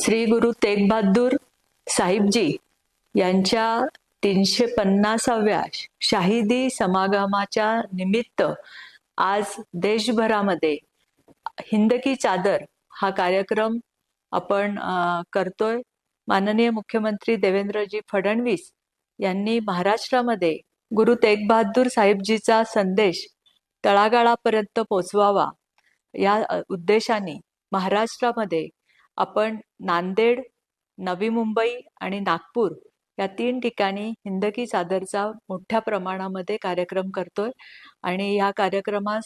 श्री गुरु तेग बहादूर साहिबजी यांच्या 350व्या शाहिदी समागमाच्या निमित्त आज देशभरामध्ये हिंद की चादर हा कार्यक्रम आपण करतोय। माननीय मुख्यमंत्री देवेंद्रजी फडणवीस यांनी महाराष्ट्रामध्ये गुरु तेग बहादूर साहिबजीचा संदेश तळागाळापर्यंत पोहोचवावा या उद्देशाने महाराष्ट्रामध्ये आपण नांदेड, नवी मुंबई आणि नागपूर या 3 ठिकाणी हिंद की चादरचा मोठ्या प्रमाणामध्ये कार्यक्रम करतोय। आणि या कार्यक्रमास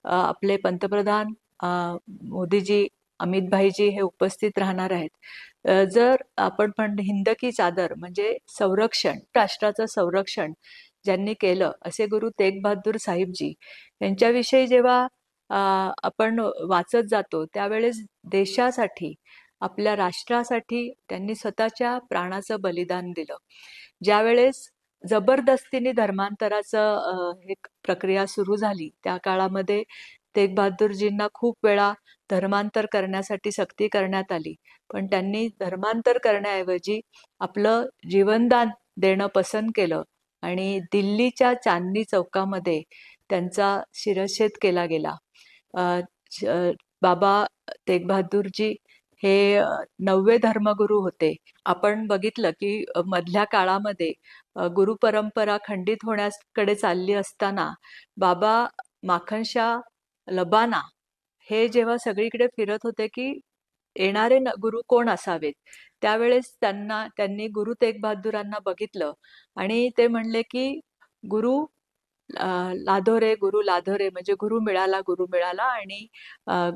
आपले पंतप्रधान मोदीजी, अमित भाईजी हे उपस्थित राहणार आहेत। जर आपण हिंद की चादर म्हणजे संरक्षण, राष्ट्राचं संरक्षण ज्यांनी केलं असे गुरु तेग बहादूर साहिबजी यांच्याविषयी जेव्हा आपण वाचत जातो त्यावेळेस देशासाठी, आपल्या राष्ट्रासाठी त्यांनी स्वतःच्या प्राणाचं बलिदान दिलं। ज्यावेळेस जबरदस्तीने धर्मांतराचं एक प्रक्रिया सुरू झाली त्या काळामध्ये तेग बहादूरजींना खूप वेळा धर्मांतर करण्यासाठी सक्ती करण्यात आली, पण त्यांनी धर्मांतर करण्याऐवजी आपलं जीवनदान देणं पसंत केलं आणि दिल्लीच्या चांदणी चौकामध्ये त्यांचा शिरच्छेद केला गेला। बाबा तेग बहादूरजी हे 9वे धर्मगुरू होते। आपण बघितलं की मधल्या काळामध्ये गुरु परंपरा खंडित होण्याकडे चालली असताना बाबा माखनशाह लबाना हे जेव्हा सगळीकडे फिरत होते की येणारे गुरु कोण असावेत, त्यावेळेस त्यांनी गुरु तेग बहादूरांना बघितलं आणि ते म्हणले की गुरु लाधोरे म्हणजे गुरु मिळाला आणि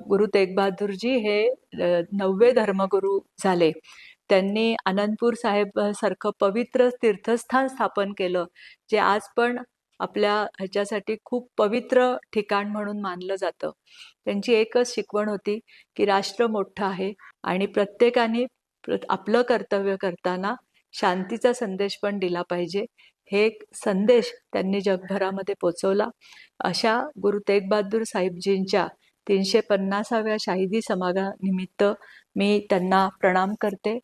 गुरु तेग बहादूरजी हे 9वे धर्मगुरू झाले। त्यांनी आनंदपूर साहेब सारखं पवित्र तीर्थस्थान स्थापन केलं, जे आज पण आपल्या ह्याच्यासाठी खूप पवित्र ठिकाण म्हणून मानलं जातं। त्यांची एकच शिकवण होती की राष्ट्र मोठं आहे आणि प्रत्येकाने आपलं कर्तव्य करताना शांतीचा संदेश पण दिला पाहिजे। हे संदेश त्यांनी जगभरामध्ये पोचवला। अशा गुरु तेग बहादूर साहिबजींच्या 350व्या शाहिदी समागमानिमित्त मी त्यांना प्रणाम करते।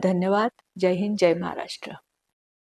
धन्यवाद। जय हिंद, जय महाराष्ट्र।